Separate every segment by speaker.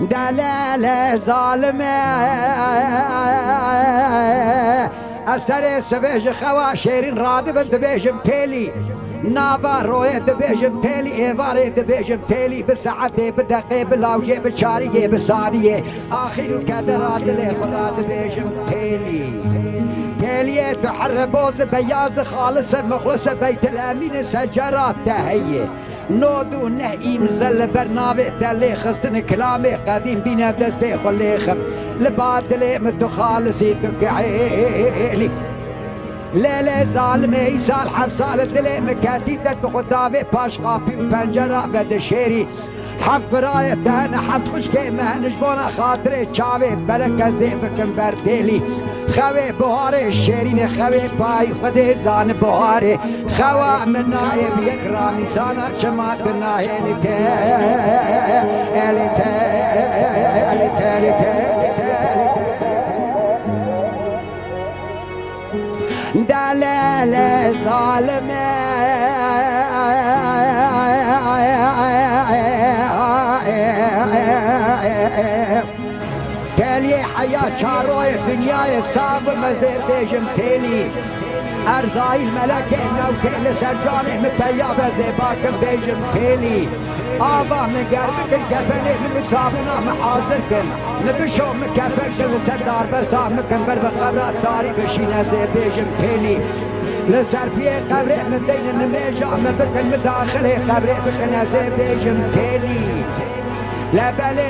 Speaker 1: دلال ظالمه اثر سبج خوا شیرین راد بند بیجم تیلی نابا روی دبیجم تیلی ایواری دبیجم تیلی بساعته بدقیه بلاوجه بچاریه بسانیه آخر کدرات لی خدا دبیجم تیلی تیلیه تحر بوز بیاز خالص مخلص بیت الامین سجرات تهیه نودو نهیم زل برنامه دلی خستن کلامه قدیم بینه بدسته خلی خب لباد دلی متو خالصی تقعیلی لیل ظالمه ای سال حب سال دلی مکاتی دت خداوه پاش قاپی و پنجره بد شیری حق برای دهن حب خوش که مهنش بونا خاطر چاوه بلک بکن بردیلی خواه بهاره شیرین خواه پای خود زان بهاره خواه من نایب یک رامی سانا چمات بناه الیته الیته الیته الیته دلال ظالمه تلی حیات چاروی دنیای صعب مزید بیجم تلی ارزایل ملکه نو تل سرجانه متیاب زیباکم بیجم تلی آبا من گربکن کفنه من صابنا محاضر کن نبشو مکفن شل سردار بسا مکن بر بقبرات داری بشینه زی بیجم تلی لسر پیه قبره من دین نمیجا مبکن مداخله قبره بکن زی بیجم تلی لبله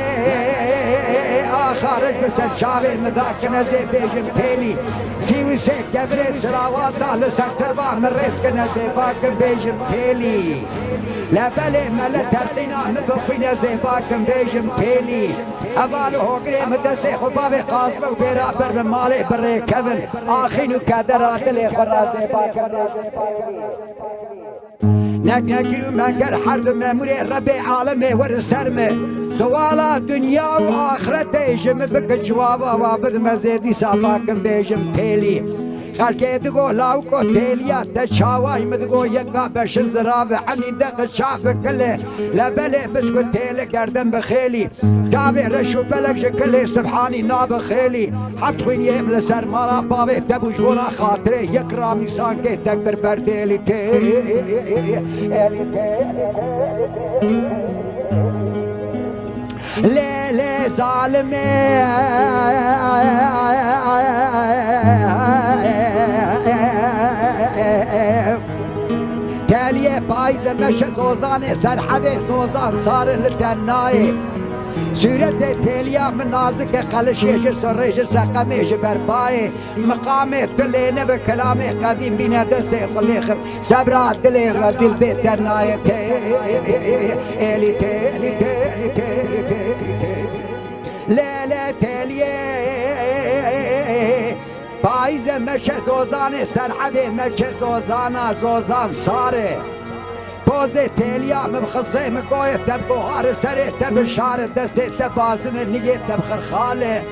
Speaker 1: آخرش بسر شاوه مذاکن زی بیجم تلی سیوی سے گبره سراواتا لسر تربا من رسکن زی باکن بیجم تلی لبله ملت تردینا مبخین زی باکن بیجم تلی اوالو هوگره مدسه خباب قاسم و بیرا بر مالی بر کون آخینو کدرات لی خورا زی باکن نگرو منگر حرد مموری رب عالمه ور سرمه سوالا دنیا و آخرت ایجم بک جوابا و بد مزیدی ساباکم بیجم تیلی خلقه دگو لاوکو تیلیا تچاواي مدگو یکا بشن زراوه عنی دق شاف کله لبله بسکو تیل گردن بخیلی جاوه رشو بلک شکله سبحانی ناب خیلی حب خوین یم لسر مارا باوه تبوش بونا خاطره یک رامی سانکه تکر بردیلی تیلی لیل ظالمه تالیه پایز مشه دوزان سرحد دوزان سار لتنای صورت تالیا من نازک قلشیش سرش سقمیش برپای مقامت بلینه به کلام قدیم بینه دست خلی خب صبرات دل غزیل بیتنای تالی تالی تالی تالی لیل تالیه پایز مشه دوزان سرحد مشه دوزانا زوزان ساره بوز تالیا مبخصه مقوی تب بوهار سره تب شار دسته تب بازن نگه تب خرخاله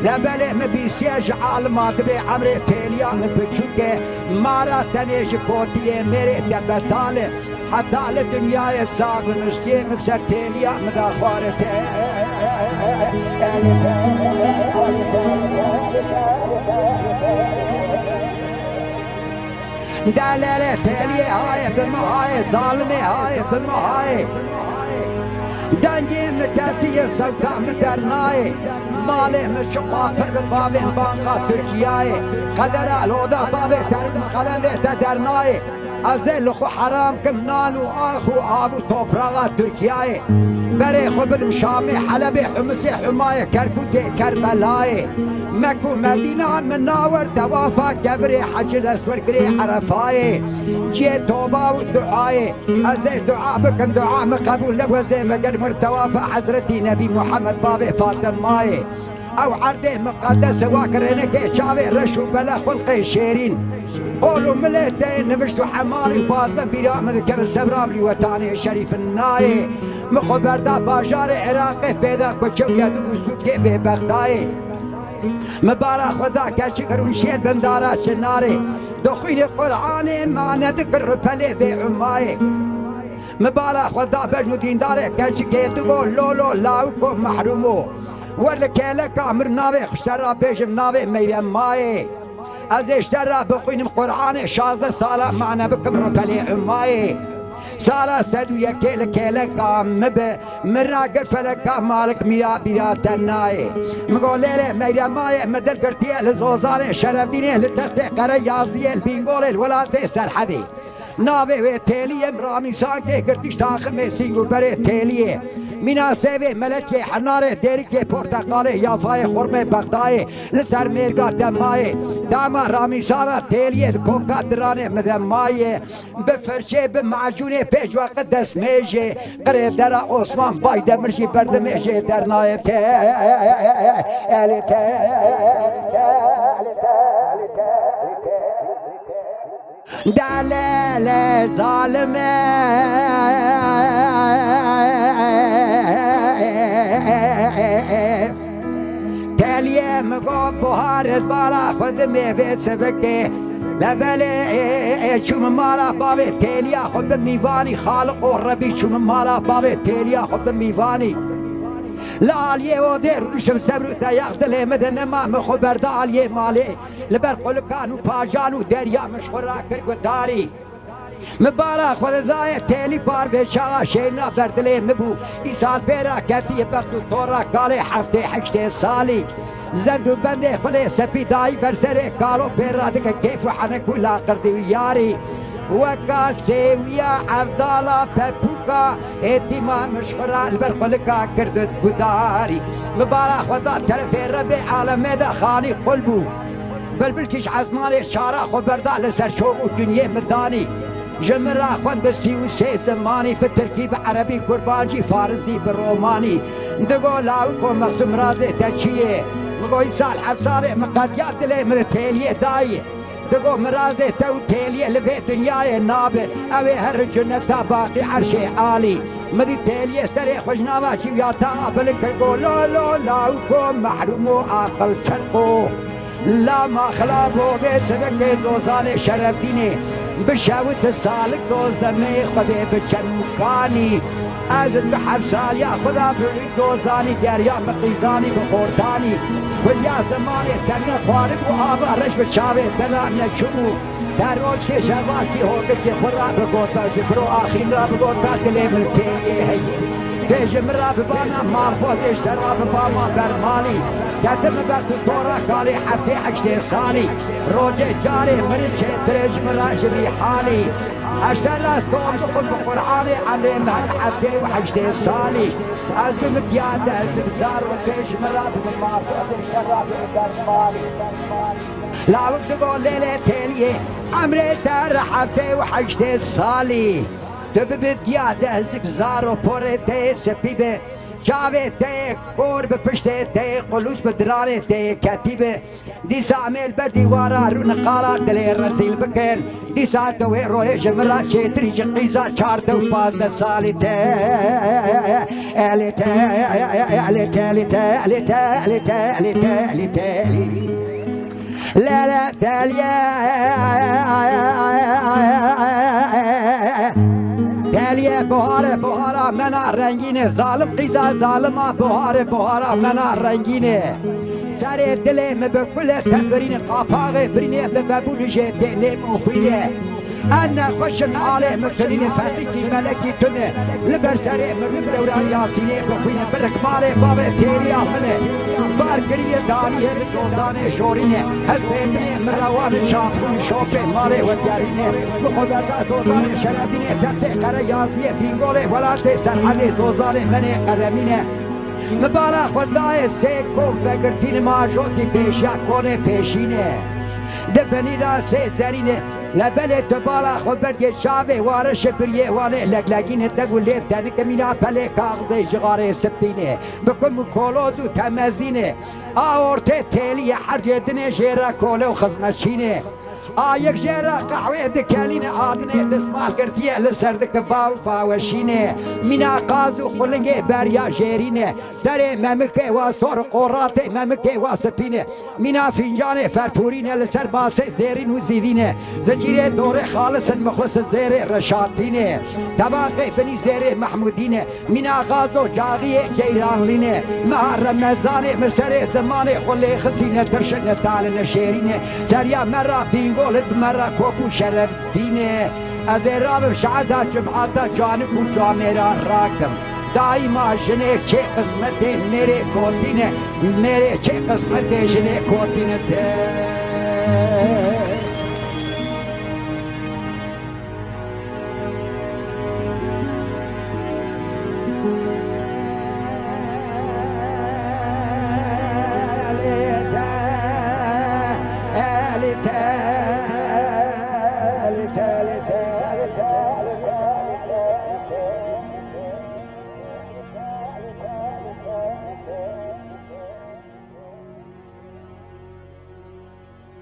Speaker 1: لبله مبیسیج عالمات به عمر تالیا مبچوکه مارا تنیش کوتیه میره تب تاله حتی لدنیای ساق مشتیه مبسر تالیا مداخواره دلال تالیه های بمهای ظالمه های بمهای دنگی مکتی سوتا مدرنای ماله مشقاقر ببابه بانقا ترکیای قدر الهودا بابه درد مخلنده درنای از لخو حرام کم نانو آخو آبو توپراغا ترکیای بره خو بدم شامی حلب حمسی حمایه کرکوتی کربلای مکو مدینه من ناور توافا قبر حج الاسور گری عرفای جی توبه و دعای از دعا بکن دعا مقبول لوزه مگر مرتوافا حضرتی نبی محمد باب فاطمه او عرضه مقدس واكرنك شاوي رشو بلا خلق شيرين قولوا ملتين نفشتوا حماري باطن برامد كبر سبراملي وطاني شريف الناي مخبر دا باجار عراقي بيدا كوچو يدو سوكي ببغداي مبارا خدا کچ کرون شید بندارا چناره دخوین قرآن معنی دکر پله به عمایه مبارا خدا بجنو دینداره کچ که دگو لولو لاوکو محرومو ورلکه کامر ناوه خشترا بیشم ناوه میرم مایه از اشترا بخوینم قرآن 16 ساله معنی بکم رپلی عمایه سالا سدو یکیل کیل کام مبه مرنا گرفل کام مالک میرا بیرا تنای مگو لیله میرا مای مدل کرتیه لزوزانه شرفینه لتخت قره یازیه البینگول الولاد سرحدی ناوه و تیلیه مرامی سانکه کرتیش تاخمه سینگو بره تیلیه مینا سیوه ملکی حناره دیرکی پرتقاله یافای خورمه بغدای لسر میرگا دمایه داما رامیسانا تیلیه کوکا درانه مدمایه بفرشه بمعجونه پیش وقت دست میشه قره در عثمان بای دمرشی بردمیشه در نایته دلال ظالمه تلیه مگو بهار از بالا خود میوه سبکه لبله چوم مالا بابه تلیه خود به میوانی خالق و ربی چوم مالا بابه تلیه خود به میوانی لالیه و در روشم سبرو تیاق دل مدن ما خبرده آلیه مالی لبر قلقان و پاجان و دریا مشورا کرگداری مبارا خود دای تیلی بار بچا شینا بردلی مبو ای سال پیرا کتی بخت و تورا کالی هفته 8 سالی زند و بنده خود سپیدایی بر سر کالو پیرا دکه کیف و حنک و لاقردی و یاری وکا سیویا عبدالا پپوکا اتیما مشورا لبر قلقا کردد بداری مبارا خدا طرف رب عالمه دا خانی قلبو بلبل کش عزمانه شارع خبرده لسر شوق و دنیا مدانی جمرا خوان بستی و سی زمانی به ترکیب عربی قربانجی فارسی به رومانی دگو لاوکو مخصوم رازه تچیه مگو ای سال 7 ساله مقدیات دلی من تیلیه دایه دگو مرازه تو تیلیه لبه دنیای نابه اوه هر جنتا باقی عرش عالی مدی تیلیه سر خوشناما چیویاتا بلکر گو لولو لاوکو محروم و عقل چرقو لا ما خلابو به سبک زوزان شرف دینه بشاوت سالک دوزدمه خوده بچنوکانی از به 7 سال یا خدا بری دوزانی دریا مقیزانی بخوردانی کلیا زمانی تنه خوارب و آبا رش بچاوه دلان نچمو در روز که شواکی ہوگه که خورا بگوتا شکرو آخین را بگوتا دلی ملکه هی تیجم را ببانا مارفوت اشترا بباما برمالی دادم بخت تورا کالی هفته 8 سالی روزه جاری مرچه ترجم را جبی حالی اشتر از توم بخون بقرآن عمری من هفته و 8 سالی از بمدیاد از بزار و تیجم را بباما اشترا برمالی لا وقت قول لیله تیلیه عمری در هفته و 8 سالی تبي بدياد هزك زارو بورتي سبيبه جاوتي قرب بشتي قلوش بدرارتي كتيبه دي سامل بدي ورا رون قارات دلي رسيل بكين دي ساتو روي جمرا چتري جقيزا 4 و 15 سالي تي اليتي اليتي اليتي اليتي اليتي لا لا تاليا تاليا بهارا منا رنگینه ظالم قیزا ظالما بهارا منا رنگینه سر دل مبکل تنبرین قاپاغ برینه ببون جدنه مخینه أنا خشم عليه مكرين فتيكي ملكي تنه لبر سري من دورا ياسيني بخوين برك مالي بابا تيريا منه باركريه داني هرقوداني شورينه هزبيني مروان شاپون شوفي مالي وديارينه بخودتا زوزاني شرابينه تحتي قرى ياسيه بينغولي ولاتي سرحاني زوزاني مني قدمينه مبالا خدای سیکو فکرتین ماجوتی پیشا کنه پیشینه دبنی دا سی زرینه لبل تبالا خود برگه شاوه وارش بریه وانه لگلگینه دگو لیف تنک مینا پله کاغذه جغاره سپینه بکن مکولوز و تمزینه آورته تیلی هر جدنه جیره کوله و خزمشینه آیک جرا قهوه دکلین آدنه دسمال کردیه لسردک باو فاوشینه مینا قازو خلنگه بریا جرینه سر ممکه و سور قرات ممکه و سپینه مینا فنجان فرپورینه لسر باسه زیرین و زیوینه زنجیره دور خالص مخلص زیر رشاتینه طباقه بنی زیر محمودینه مینا غازو جاغی جیرانلینه مع رمضان مسر زمان خلی خسینه ترشن تال نشیرینه سریا مرا بینگولد مرا کوکو شرف دینه از رام شعدا جمعاتا جانب و جامرا راکم دائما جنه چه قسمت میرے کوتینه میرے چه قسمت جنه کوتینه